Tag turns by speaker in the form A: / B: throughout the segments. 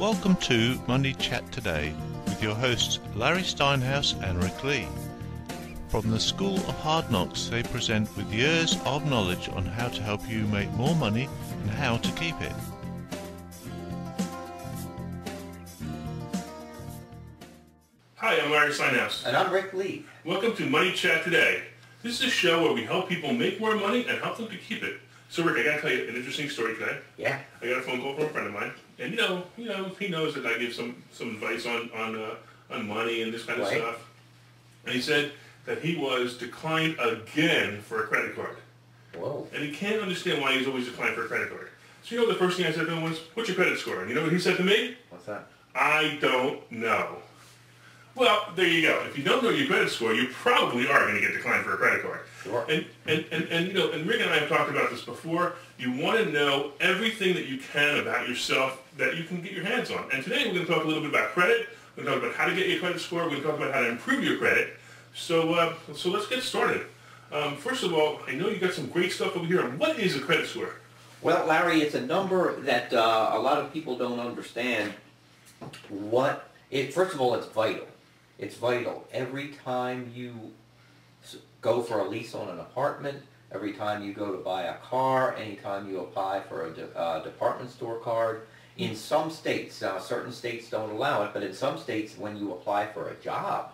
A: Welcome to Money Chat Today with your hosts Larry Steinhaus and Rick Lee. From the School of Hard Knocks, they present with years of knowledge on how to help you make more money and how to keep it.
B: Hi, I'm Larry Steinhaus.
C: And I'm Rick Lee.
B: Welcome to Money Chat Today. This is a show where we help people make more money and help them to keep it. So Rick, I gotta tell you an interesting story today.
C: Yeah.
B: I got a phone call from a friend of mine, and he knows that I give some advice on money and this kind of stuff. And he said that he was declined again for a credit card.
C: Whoa.
B: And he can't understand why he's always declined for a credit card. So the first thing I said to him was, "What's your credit score?" And you know what he said to me?
C: What's that?
B: "I don't know." Well, there you go. If you don't know your credit score, you probably are going to get declined for a credit card.
C: Sure.
B: And Rick and I have talked about this before. You want to know everything that you can about yourself that you can get your hands on. And today we're going to talk a little bit about credit. We're going to talk about how to get your credit score. We're going to talk about how to improve your credit. So let's get started. First of all, I know you got some great stuff over here. What is a credit score?
C: Well, Larry, it's a number that a lot of people don't understand. First of all, it's vital. It's vital. Every time you go for a lease on an apartment, every time you go to buy a car, anytime you apply for a department store card, in some states, certain states don't allow it, but in some states when you apply for a job,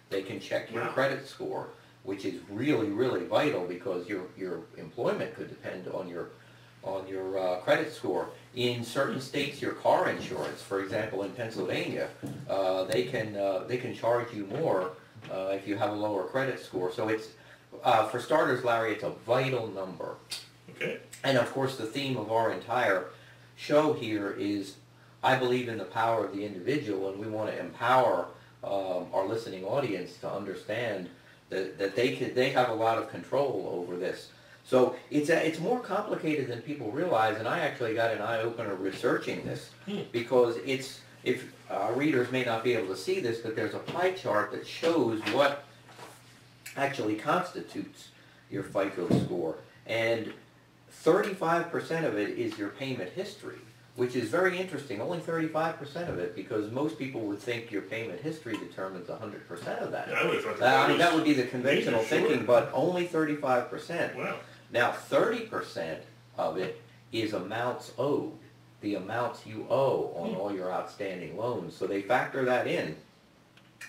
C: they can check your credit score, which is really, really vital because your employment could depend on your credit score. In certain states, your car insurance, for example, in Pennsylvania, they can charge you more if you have a lower credit score. So it's for starters, Larry, it's a vital number.
B: Okay.
C: And of course, the theme of our entire show here is, I believe in the power of the individual, and we want to empower our listening audience to understand that they have a lot of control over this. So it's more complicated than people realize, and I actually got an eye-opener researching this because if readers may not be able to see this, but there's a pie chart that shows what actually constitutes your FICO score, and 35% of it is your payment history, which is very interesting. Only 35% of it, because most people would think your payment history determines 100% of that.
B: Yeah, I would have thought
C: that would be the conventional thinking, but only 35%.
B: Wow.
C: Now, 30% of it is amounts owed, the amounts you owe on all your outstanding loans. So they factor that in.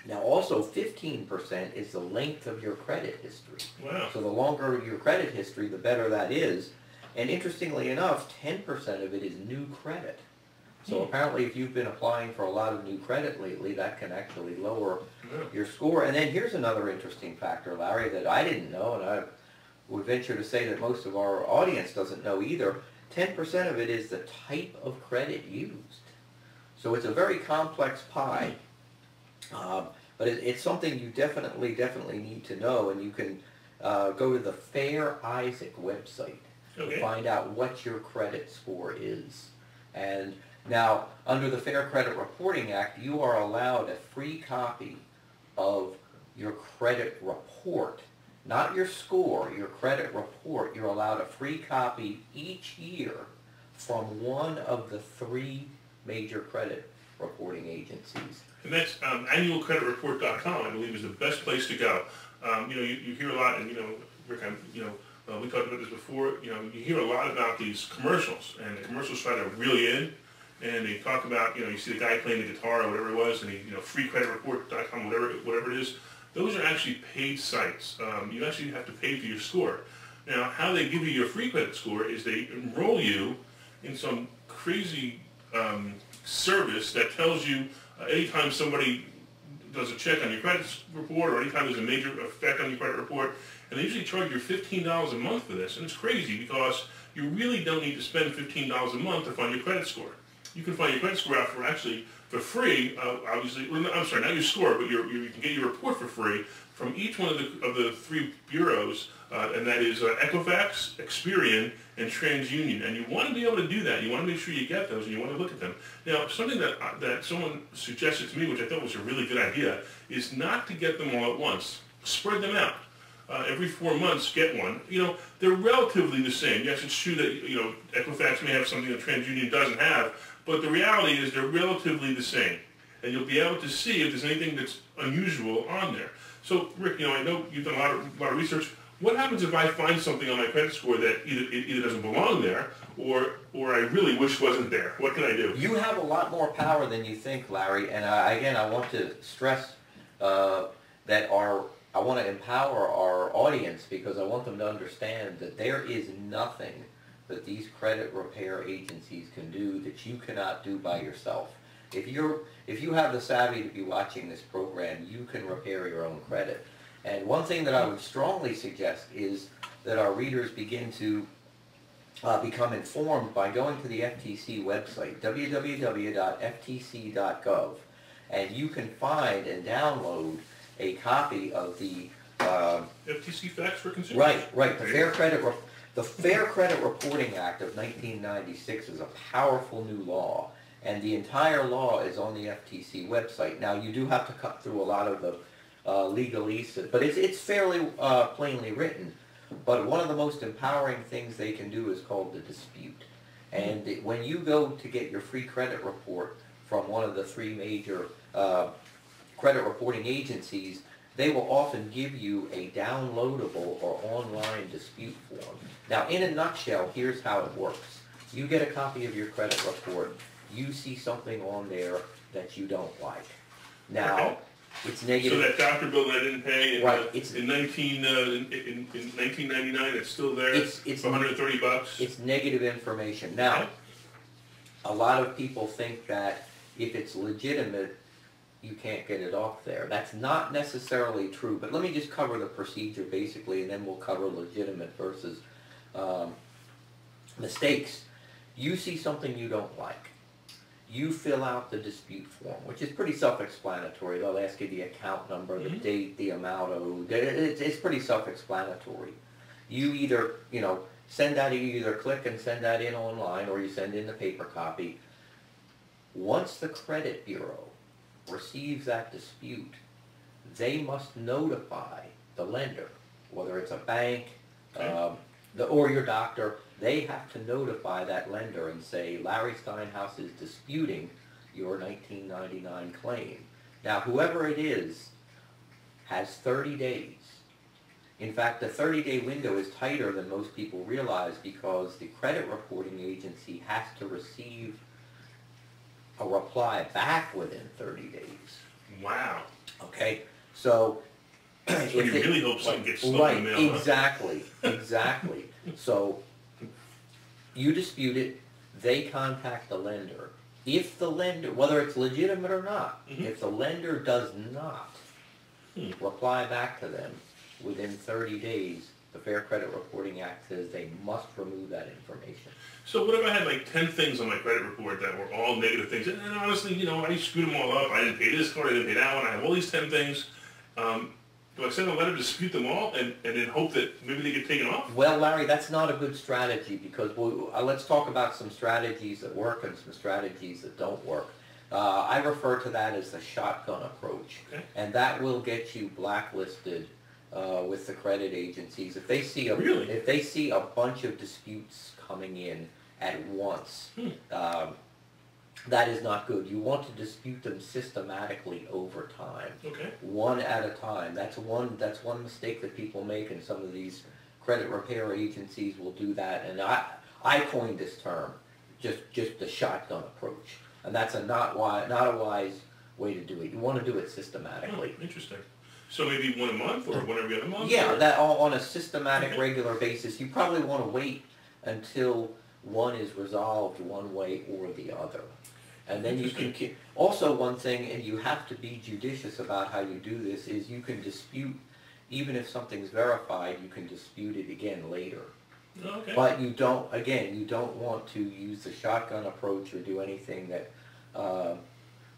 C: Now, also 15% is the length of your credit history.
B: Wow.
C: So the longer your credit history, the better that is. And interestingly enough, 10% of it is new credit. So apparently if you've been applying for a lot of new credit lately, that can actually lower your score. And then here's another interesting factor, Larry, that I didn't know, and I would venture to say that most of our audience doesn't know either. 10% of it is the type of credit used. So it's a very complex pie, but it's something you definitely need to know, and you can go to the Fair Isaac website to find out what your credit score is. And now, under the Fair Credit Reporting Act, you are allowed a free copy of your credit report. Not your score, your credit report. You're allowed a free copy each year from one of the 3 major credit reporting agencies.
B: And that's annualcreditreport.com, I believe, is the best place to go. You hear a lot, and Rick, we talked about this before. You hear a lot about these commercials, and the commercials try to reel you in, and they talk about, you see the guy playing the guitar or whatever it was, and freecreditreport.com, whatever it is. Those are actually paid sites. You actually have to pay for your score. Now, how they give you your free credit score is they enroll you in some crazy service that tells you anytime somebody does a check on your credit report or anytime there's a major effect on your credit report, and they usually charge you $15 a month for this. And it's crazy because you really don't need to spend $15 a month to find your credit score. You can find your credit score out for free, obviously. I'm sorry, not your score, but you can get your report for free from each one of the 3 bureaus, and that is Equifax, Experian, and TransUnion. And you want to be able to do that. You want to make sure you get those, and you want to look at them. Now, something that someone suggested to me, which I thought was a really good idea, is not to get them all at once. Spread them out. every 4 months get one. You know, they're relatively the same. Yes, it's true that, you know, Equifax may have something that TransUnion doesn't have, but the reality is they're relatively the same. And you'll be able to see if there's anything that's unusual on there. So, Rick, you know, I know you've done a lot of research. What happens if I find something on my credit score that either doesn't belong there or I really wish wasn't there? What can I do?
C: You have a lot more power than you think, Larry. And again, I want to stress that I want to empower our audience because I want them to understand that there is nothing that these credit repair agencies can do that you cannot do by yourself. If you have the savvy to be watching this program, you can repair your own credit. And one thing that I would strongly suggest is that our readers begin to become informed by going to the FTC website, www.ftc.gov, and you can find and download a copy of the
B: FTC Facts for Consumers.
C: Right. The Fair Credit Reporting Act of 1996 is a powerful new law, and the entire law is on the FTC website. Now, you do have to cut through a lot of the legalese, but it's fairly plainly written. But one of the most empowering things they can do is called the dispute. And when you go to get your free credit report from one of the 3 major credit reporting agencies, they will often give you a downloadable or online dispute form. Now, in a nutshell, here's how it works. You get a copy of your credit report. You see something on there that you don't like. Now,
B: okay.
C: It's negative.
B: So that doctor bill that I didn't pay in 1999, it's still there
C: it's
B: for $130?
C: It's negative information. Now,
B: okay.
C: A lot of people think that if it's legitimate, you can't get it off there. That's not necessarily true, but let me just cover the procedure basically, and then we'll cover legitimate versus mistakes. You see something you don't like. You fill out the dispute form, which is pretty self-explanatory. They'll ask you the account number, the date, the amount owed. It's pretty self-explanatory. You either, send that, you either click and send that in online, or you send in the paper copy. Once the credit bureau receives that dispute, they must notify the lender, whether it's a bank or your doctor. They have to notify that lender and say, Larry Steinhaus is disputing your 1999 claim. Now, whoever it is has 30 days. In fact, the 30-day window is tighter than most people realize because the credit reporting agency has to receive a reply back within 30 days.
B: Wow.
C: Okay? So
B: you really hope something gets stuck in the mail.
C: Exactly. So you dispute it, they contact the lender. If the lender, whether it's legitimate or not, if the lender does not reply back to them within 30 days, the Fair Credit Reporting Act says they must remove that information.
B: So what if I had like 10 things on my credit report that were all negative things? And honestly, I screwed them all up. I didn't pay this card, I didn't pay that one. I have all these 10 things. Do I send a letter to dispute them all and then hope that maybe they get taken off?
C: Well, Larry, that's not a good strategy because let's talk about some strategies that work and some strategies that don't work. I refer to that as the shotgun approach, and that will get you blacklisted with the credit agencies. If they see if they see a bunch of disputes coming in at once, that is not good. You want to dispute them systematically over time, one at a time. That's one mistake that people make, and some of these credit repair agencies will do that. And I coined this term, just the shotgun approach, and that's not a wise way to do it. You want to do it systematically.
B: Oh, interesting. So maybe one a month or one every other month?
C: Yeah, that on a systematic, regular basis. You probably want to wait until one is resolved one way or the other. And then you can, also one thing, and you have to be judicious about how you do this, is you can dispute, even if something's verified, you can dispute it again later.
B: Okay.
C: But you don't want to use the shotgun approach or do anything that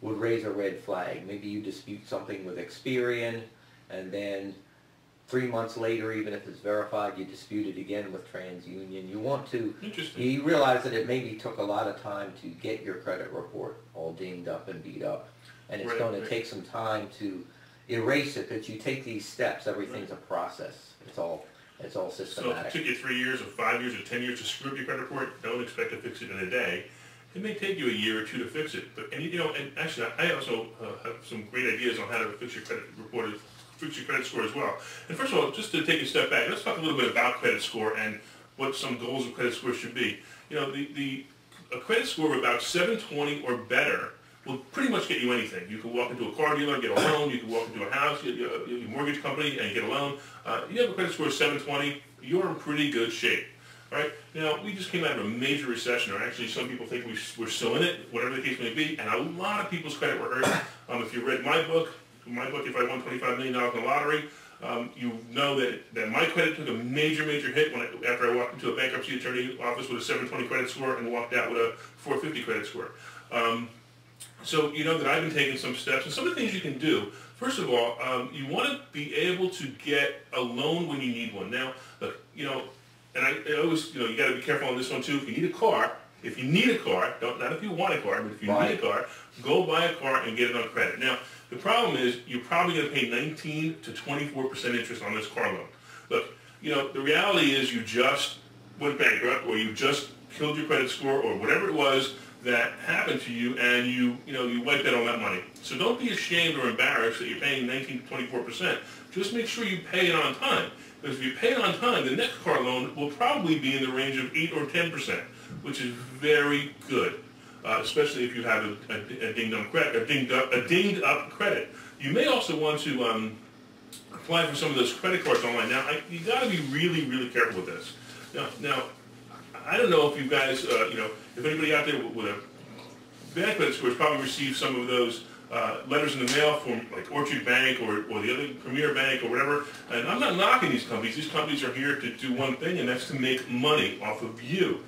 C: would raise a red flag. Maybe you dispute something with Experian, and then 3 months later, even if it's verified, you dispute it again with TransUnion. You want to, you realize that it maybe took a lot of time to get your credit report all dinged up and beat up. And it's going to take some time to erase it, that you take these steps. Everything's a process. It's all
B: So if
C: systematic.
B: it took you 3 years or 5 years or 10 years to screw up your credit report, don't expect to fix it in a day. It may take you a year or two to fix it. But and actually, I also have some great ideas on how to fix your credit report, fix your credit score as well. And first of all, just to take a step back, let's talk a little bit about credit score and what some goals of credit score should be. A credit score of about 720 or better will pretty much get you anything. You can walk into a car dealer and get a loan. You can walk into a house, your mortgage company, and get a loan. You have a credit score of 720, you're in pretty good shape. All right? Now, we just came out of a major recession, or actually some people think we're still in it, whatever the case may be, and a lot of people's credit were hurt. If you read my book, If I Won $25 Million in the Lottery, you know that my credit took a major hit after I walked into a bankruptcy attorney office with a 720 credit score and walked out with a 450 credit score. So you know that I've been taking some steps, and some of the things you can do. First of all, you want to be able to get a loan when you need one. Now, look, and I always, you got to be careful on this one too. If you need a car, not if you want a car, but if you need a car, go buy a car and get it on credit. Now, the problem is you're probably going to pay 19 to 24% interest on this car loan. Look, the reality is you just went bankrupt, or you just killed your credit score, or whatever it was that happened to you, and you wiped out all that money. So don't be ashamed or embarrassed that you're paying 19 to 24%. Just make sure you pay it on time. Because if you pay it on time, the next car loan will probably be in the range of 8 or 10%, which is very good, especially if you have a dinged up credit. You may also want to apply for some of those credit cards online. Now, you got to be really careful with this. Now, I don't know if you guys, if anybody out there with a bad credit score has probably received some of those letters in the mail from like Orchard Bank or the other Premier Bank or whatever. And I'm not knocking these companies. These companies are here to do one thing, and that's to make money off of you.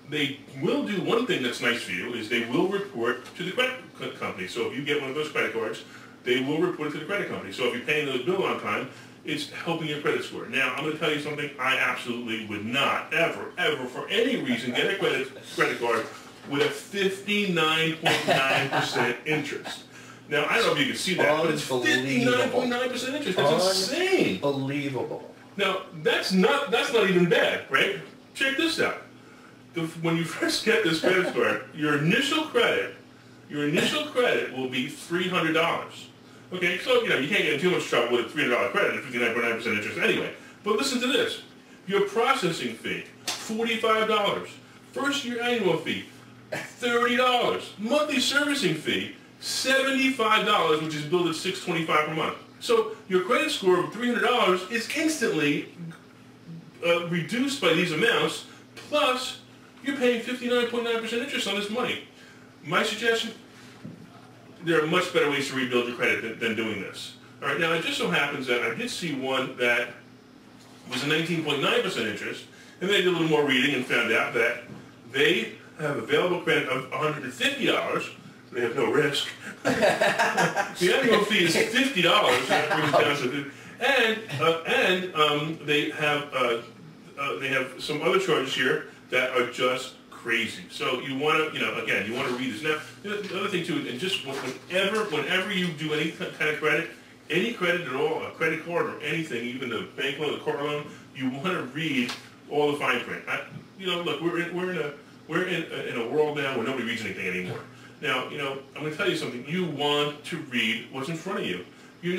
B: They will do one thing that's nice for you, is they will report to the credit company. So if you get one of those credit cards, they will report it to the credit company. So if you're paying those bills on time, it's helping your credit score. Now, I'm going to tell you something. I absolutely would not ever, for any reason, get a credit card with a 59.9% interest. Now, I don't know if you can see that, but it's 59.9% interest. That's insane.
C: Unbelievable.
B: Now, that's not even bad, right? Check this out. When you first get this credit score, your initial credit will be $300. Okay, so you can't get in too much trouble with a $300 credit at 59.9% interest anyway. But listen to this. Your processing fee, $45. First year annual fee, $30. Monthly servicing fee, $75, which is billed at $625 per month. So your credit score of $300 is instantly reduced by these amounts, plus you're paying 59.9% interest on this money. My suggestion, there are much better ways to rebuild your credit than doing this. All right, now it just so happens that I did see one that was a 19.9% interest, and then I did a little more reading and found out that they have available credit of $150. So they have no risk. The annual fee is $50. That brings it down to they have some other charges here that are just crazy. So you want to, again, you want to read this. Now, the other thing too, and just whenever you do any kind of credit, any credit at all, a credit card or anything, even the bank loan, the car loan, you want to read all the fine print. Look, we're in a world now where nobody reads anything anymore. Now, I'm going to tell you something. You want to read what's in front of you. You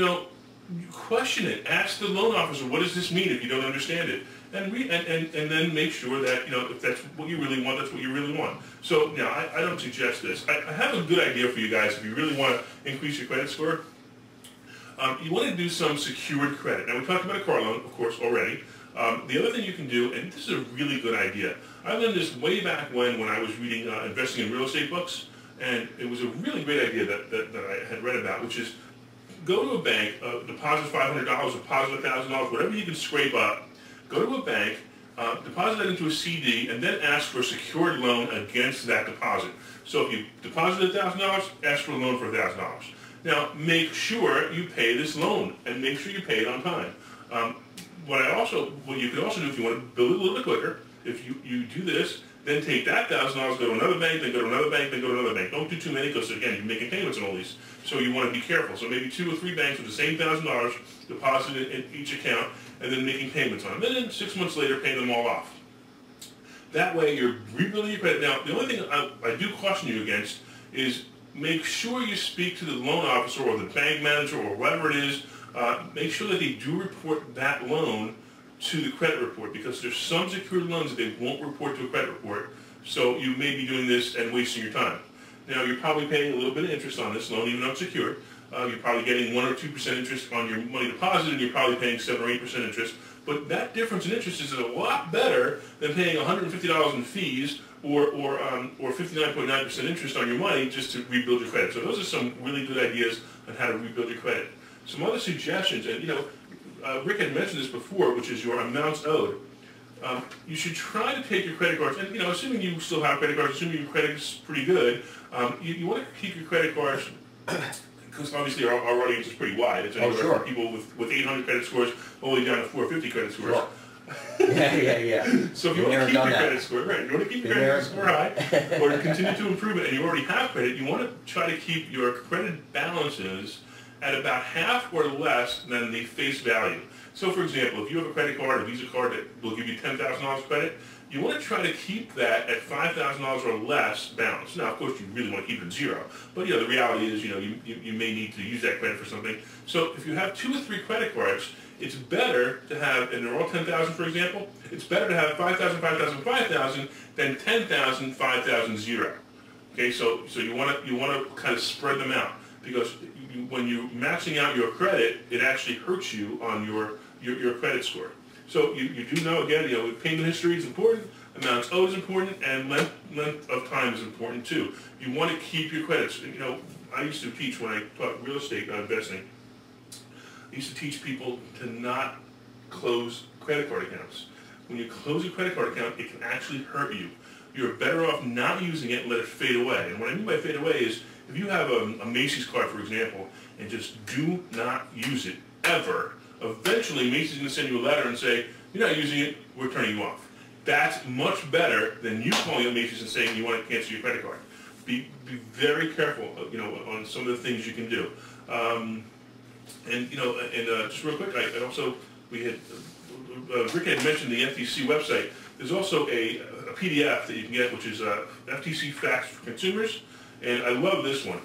B: question it. Ask the loan officer, what does this mean if you don't understand it? And read, and then make sure that, if that's what you really want, that's what you really want. So, I don't suggest this. I have a good idea for you guys if you really want to increase your credit score. You want to do some secured credit. Now, we talked about a car loan, of course, already. The other thing you can do, and this is a really good idea. I learned this way back when I was reading investing in real estate books, and it was a really great idea that I had read about, which is go to a bank, deposit $500, deposit $1,000, whatever you can scrape up. Go to a bank, deposit that into a CD, and then ask for a secured loan against that deposit. So if you deposit $1,000, ask for a loan for $1,000. Now, make sure you pay this loan, and make sure you pay it on time. What you can also do if you want to build it a little bit quicker, if you do this, Then take that $1,000, go to another bank, then go to another bank, then go to another bank. Don't do too many because, again, you're making payments on all these. So you want to be careful. So maybe 2 or 3 banks with the same $1,000 deposited in each account and then making payments on them. And then 6 months later, paying them all off. That way, you're rebuilding your credit. Now, the only thing I do caution you against is make sure you speak to the loan officer or the bank manager or whatever it is. Make sure that they do report that loan to the credit report, because there's some secured loans that they won't report to a credit report. So you may be doing this and wasting your time. Now, you're probably paying a little bit of interest on this loan, even unsecured. You're probably getting 1 or 2% interest on your money deposited, and you're probably paying 7 or 8% interest. But that difference in interest is a lot better than paying $150 in fees or 59.9% interest on your money just to rebuild your credit. So those are some really good ideas on how to rebuild your credit. Some other suggestions, and Rick had mentioned this before, which is your amounts owed. You should try to take your credit cards, and assuming you still have credit cards, assuming your credit is pretty good, you want to keep your credit cards, because obviously our audience is pretty wide. It's anywhere from people with 800 credit scores all the way down to 450 credit scores.
C: Sure. Yeah.
B: So if you want to keep your credit score, right, you want to keep your credit score high, or to continue to improve it, and you already have credit, you want to try to keep your credit balances at about half or less than the face value. So for example, if you have a credit card, a Visa card that will give you $10,000 credit, you want to try to keep that at $5,000 or less balance. Now, of course, you really want to keep it zero. But the reality is, you may need to use that credit for something. So if you have 2 or 3 credit cards, it's better to have, and they're all $10,000 for example, it's better to have $5,000, $5,000, $5,000 than $10,000, $5,000, 0. Okay, so you want to kind of spread them out, because when you're maxing out your credit, it actually hurts you on your credit score. So you do know, again, payment history is important, amounts owed is important, and length of time is important too. You want to keep your credits. I used to teach when I taught real estate investing. I used to teach people to not close credit card accounts. When you close a credit card account, it can actually hurt you. You're better off not using it and let it fade away. And what I mean by fade away is, if you have a Macy's card, for example, and just do not use it ever, eventually Macy's is going to send you a letter and say, you're not using it, we're turning you off. That's much better than you calling up Macy's and saying you want to cancel your credit card. Be very careful, on some of the things you can do. Just real quick, Rick had mentioned the FTC website. There's also a PDF that you can get, which is FTC Facts for Consumers, and I love this one.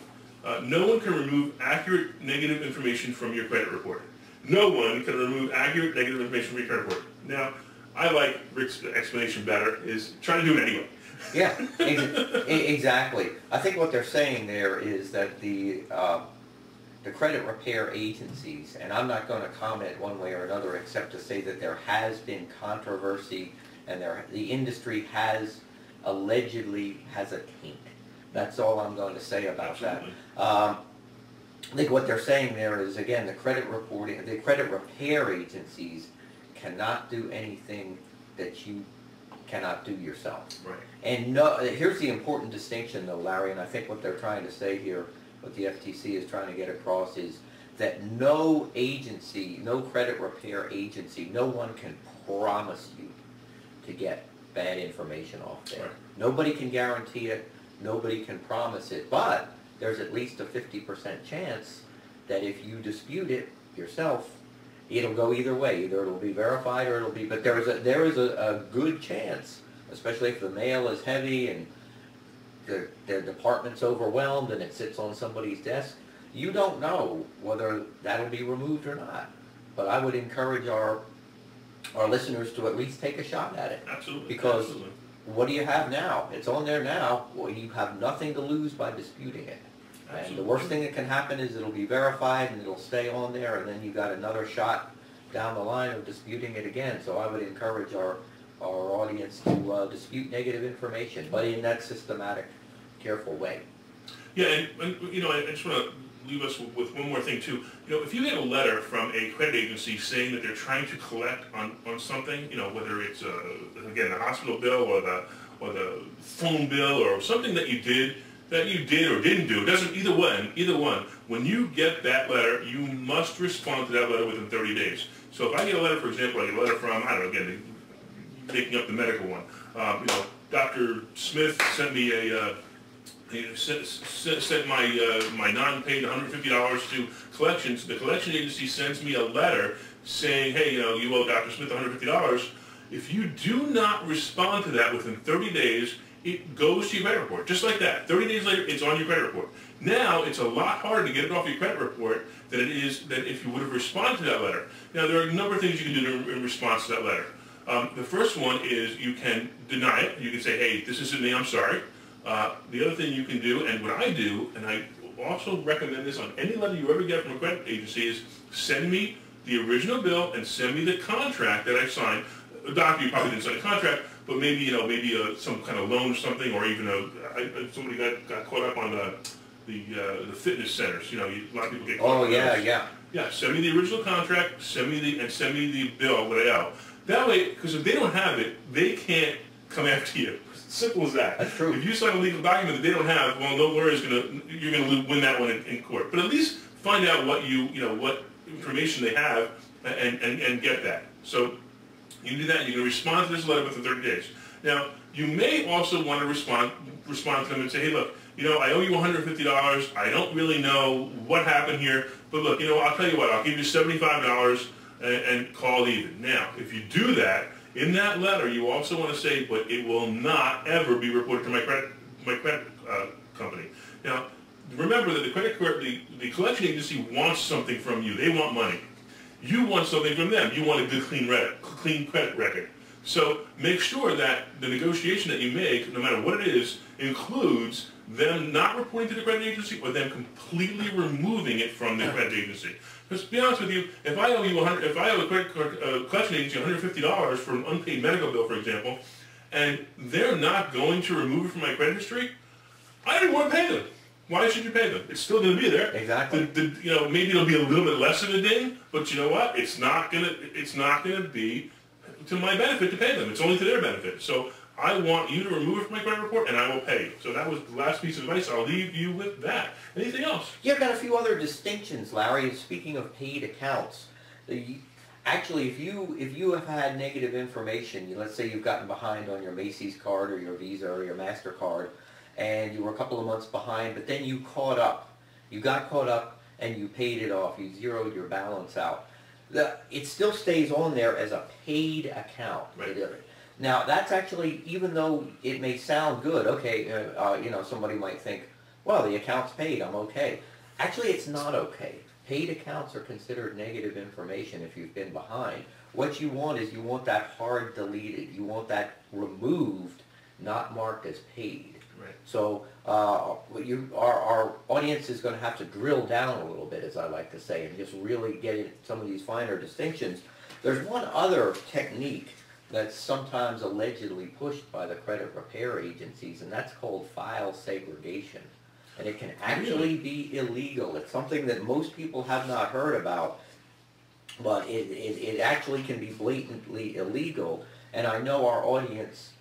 B: No one can remove accurate negative information from your credit report. No one can remove accurate negative information from your credit report. Now, I like Rick's explanation better, is try to do it anyway.
C: Yeah, exactly. I think what they're saying there is that the credit repair agencies, and I'm not going to comment one way or another except to say that there has been controversy, and the industry allegedly has a taint. That's all I'm going to say about
B: Absolutely.
C: that. I think what they're saying there is, again, the credit repair agencies cannot do anything that you cannot do yourself.
B: Right.
C: And here's the important distinction, though, Larry, and I think what they're trying to say here, what the FTC is trying to get across, is that no agency, no credit repair agency, no one can promise you to get bad information off there.
B: Right.
C: Nobody can guarantee it. Nobody can promise it, but there's at least a 50% chance that if you dispute it yourself, it'll go either way. Either it'll be verified or it'll be, but there is a good chance, especially if the mail is heavy and their department's overwhelmed and it sits on somebody's desk. You don't know whether that'll be removed or not. But I would encourage our listeners to at least take a shot at it.
B: Absolutely.
C: Because
B: Absolutely.
C: what do you have now? It's on there now. Well, you have nothing to lose by disputing it.
B: Absolutely.
C: And the worst thing that can happen is it'll be verified and it'll stay on there, and then you got another shot down the line of disputing it again. So I would encourage our audience to dispute negative information, but in that systematic, careful way.
B: Yeah, and I just want to leave us with one more thing too. If you get a letter from a credit agency saying that they're trying to collect on something, whether it's again the hospital bill or the phone bill or something that you did or didn't do, it doesn't, either one, when you get that letter, you must respond to that letter within 30 days. So if I get a letter, for example, I get a letter from, I don't know, again, making up the medical one, Dr. Smith sent me sent my non-paid $150 to collections. The collection agency sends me a letter saying, hey, you owe Dr. Smith $150. If you do not respond to that within 30 days, it goes to your credit report. Just like that. 30 days later, it's on your credit report. Now, it's a lot harder to get it off your credit report than it is than if you would have responded to that letter. Now, there are a number of things you can do in response to that letter. The first one is you can deny it. You can say, hey, this isn't me, I'm sorry. The other thing you can do, and what I do, and I also recommend this on any letter you ever get from a credit agency, is send me the original bill and send me the contract that I signed. A doctor, you probably didn't sign a contract, but maybe, some kind of loan or something, or even somebody got caught up on the fitness centers. A lot of people get caught up on those. Yeah, send me the original contract, send me the bill, what I owe. That way, because if they don't have it, they can't come after you. Simple as that.
C: That's true.
B: If you sign a legal document that they don't have, well, no lawyer's you're gonna win that one in court. But at least find out what what information they have and get that. So you can do that. You can respond to this letter within 30 days. Now, you may also want to respond to them and say, hey, look, I owe you $150. I don't really know what happened here, but look, I'll tell you what, I'll give you $75 and call it even. Now, if you do that, in that letter, you also want to say, but it will not ever be reported to my credit company. Now, remember that the collection agency wants something from you. They want money. You want something from them. You want a good, clean credit record. So make sure that the negotiation that you make, no matter what it is, includes them not reporting to the credit agency or them completely removing it from the credit agency. Because to be honest with you, if I owe a collection agency $150 for an unpaid medical bill, for example, and they're not going to remove it from my credit history, I don't want to pay them. Why should you pay them? It's still going to be there.
C: Exactly.
B: Maybe it'll be a little bit less of a ding, but you know what? It's not going to be to my benefit to pay them. It's only to their benefit. So I want you to remove it from my credit report, and I will pay you. So that was the last piece of advice. I'll leave you with that. Anything else?
C: Yeah, I've got a few other distinctions, Larry. Speaking of paid accounts, actually, if you have had negative information, let's say you've gotten behind on your Macy's card or your Visa or your MasterCard, and you were a couple of months behind, but then you caught up. You got caught up and you paid it off. You zeroed your balance out. It still stays on there as a paid account.
B: Right.
C: Now, that's actually, even though it may sound good, okay, somebody might think, well, the account's paid, I'm okay. Actually, it's not okay. Paid accounts are considered negative information if you've been behind. What you want is that hard deleted. You want that removed, not marked as paid.
B: Right.
C: So our audience is going to have to drill down a little bit, as I like to say, and just really get into some of these finer distinctions. There's one other technique that's sometimes allegedly pushed by the credit repair agencies, and that's called file segregation. And it can actually be illegal. It's something that most people have not heard about, but it actually can be blatantly illegal. And I know our audience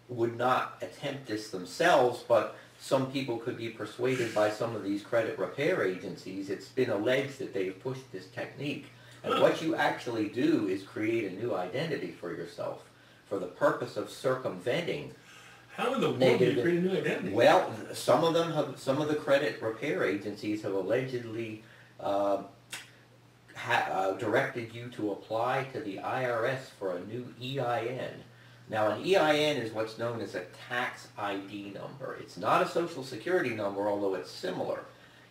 C: would not attempt this themselves, but some people could be persuaded by some of these credit repair agencies. It's been alleged that they've pushed this technique. And what you actually do is create a new identity for yourself for the purpose of circumventing.
B: How in the world do you create a new identity?
C: Well, some of the credit repair agencies have allegedly directed you to apply to the IRS for a new EIN. Now, an EIN is what's known as a tax ID number. It's not a Social Security number, although it's similar.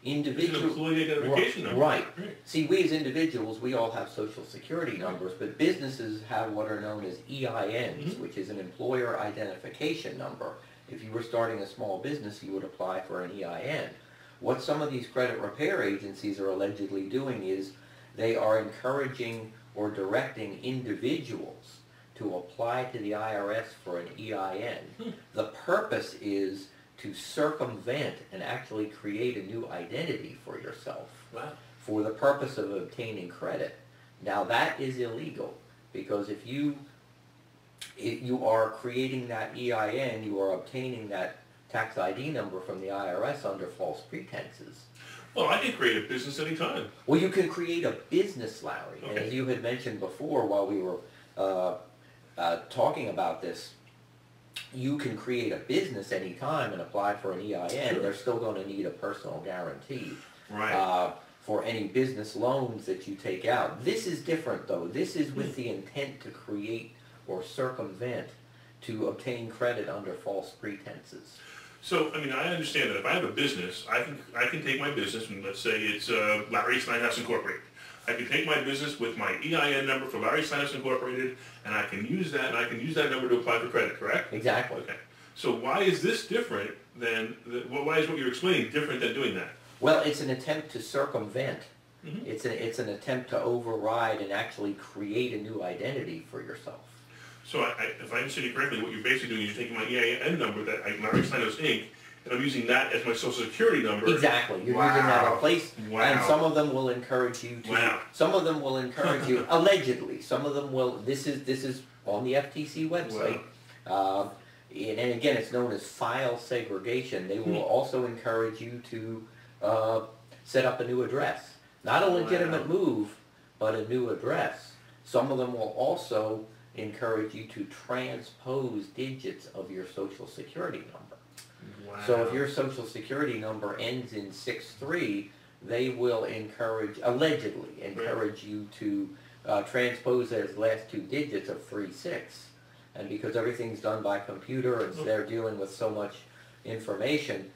B: It's an employee identification number.
C: Right. See, we as individuals, we all have Social Security numbers, but businesses have what are known as EINs, which is an employer identification number. If you were starting a small business, you would apply for an EIN. What some of these credit repair agencies are allegedly doing is they are encouraging or directing individuals to apply to the IRS for an EIN. The purpose is to circumvent and actually create a new identity for yourself.
B: Wow.
C: For the purpose of obtaining credit. Now that is illegal, because if you are creating that EIN, you are obtaining that tax ID number from the IRS under false pretenses.
B: Well, I can create a business anytime.
C: Well, you can create a business, Larry.
B: Okay.
C: And as you had mentioned before while we were talking about this, you can create a business anytime and apply for an EIN.
B: Sure.
C: They're still going to need a personal guarantee.
B: Right.
C: For any business loans that you take out. This is different though. This is with the intent to create or circumvent to obtain credit under false pretenses.
B: So, I mean, I understand that if I have a business, I can take my business, and let's say it's Larry Steinhaus Incorporated. I can take my business with my EIN number for Larry Steinhaus Incorporated, and I can use that, number to apply for credit, correct?
C: Exactly.
B: Okay. So why is this different than, why is what you're explaining different than doing that?
C: Well, it's an attempt to circumvent. It's an attempt to override and actually create a new identity for yourself.
B: So if I understand you correctly, what you're basically doing is you're taking my EIN number, that Larry Steinhaus Inc., and I'm using that as my social security number.
C: Exactly. You're using that in place.
B: Wow.
C: And some of them will encourage you to.
B: Wow.
C: Some of them will encourage you, allegedly. Some of them will. This is on the FTC website.
B: Wow.
C: And again, it's known as file segregation. They will also encourage you to set up a new address. Not a legitimate move, but a new address. Some of them will also encourage you to transpose digits of your social security number.
B: Wow.
C: So if your social security number ends in 63, they will allegedly encourage you to transpose those last two digits of 36. And because everything's done by computer and they're dealing with so much information,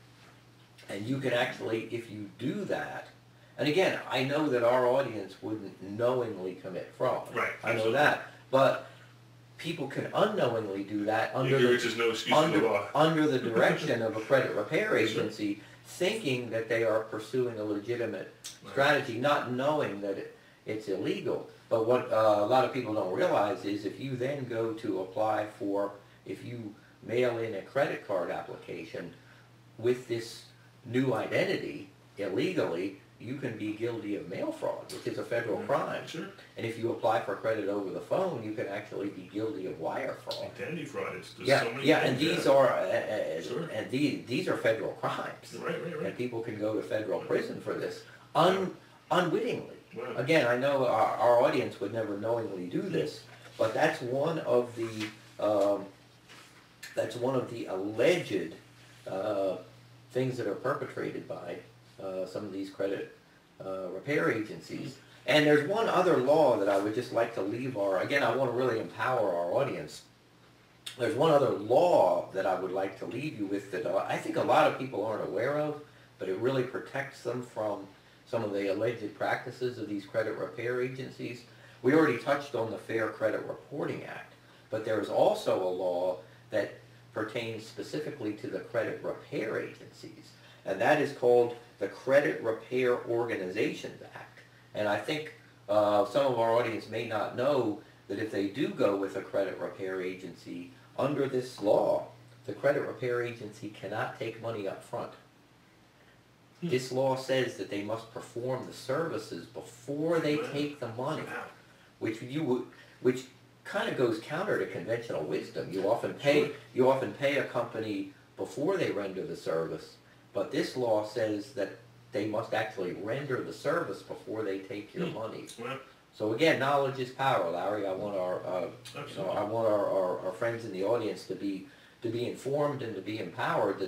C: and you can actually, if you do that, and again, I know that our audience wouldn't knowingly commit fraud.
B: Right.
C: I know that. But people can unknowingly do that under
B: Ignorance is no excuse for the law.
C: under the direction of a credit repair agency, thinking that they are pursuing a legitimate strategy, not knowing that it's illegal. But what a lot of people don't realize is if you then go to apply for, if you mail in a credit card application with this new identity illegally, you can be guilty of mail fraud, which is a federal crime.
B: Sure.
C: And if you apply for credit over the phone, you can actually be guilty of wire fraud.
B: Identity fraud. There's
C: Yeah,
B: so many
C: yeah,
B: things
C: and these
B: there.
C: are
B: Sure.
C: and these are federal crimes,
B: Right.
C: and people can go to federal prison for this unwittingly.
B: Wow.
C: Again, I know our audience would never knowingly do this, but that's one of the alleged things that are perpetrated by some of these credit repair agencies. And there's one other law that I would just like to leave again, I want to really empower our audience. There's one other law that I would like to leave you with that I think a lot of people aren't aware of, but it really protects them from some of the alleged practices of these credit repair agencies. We already touched on the Fair Credit Reporting Act, but there's also a law that pertains specifically to the credit repair agencies, and that is called the Credit Repair Organizations Act. And I think some of our audience may not know that if they do go with a credit repair agency, under this law, the credit repair agency cannot take money up front. This law says that they must perform the services before they take the money, which kind of goes counter to conventional wisdom. You often pay a company before they render the service, but this law says that they must actually render the service before they take your money. So again, knowledge is power, Larry. I want our friends in the audience to be informed and to be empowered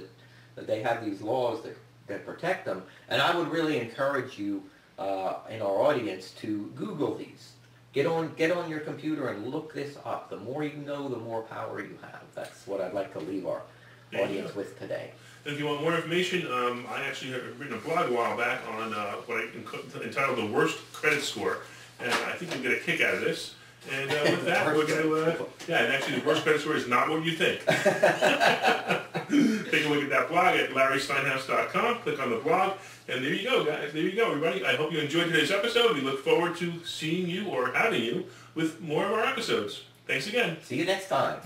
C: that they have these laws that protect them. And I would really encourage you in our audience to Google these. Get on your computer and look this up. The more you know, the more power you have. That's what I'd like to leave our audience with today.
B: And if you want more information, I actually have written a blog a while back on what I entitled The Worst Credit Score. And I think you'll get a kick out of this. And with that, we're going to, and actually the worst credit score is not what you think. Take a look at that blog at larrysteinhaus.com. Click on the blog. And there you go, guys. There you go, everybody. I hope you enjoyed today's episode. We look forward to seeing you or having you with more of our episodes. Thanks again.
C: See you next time.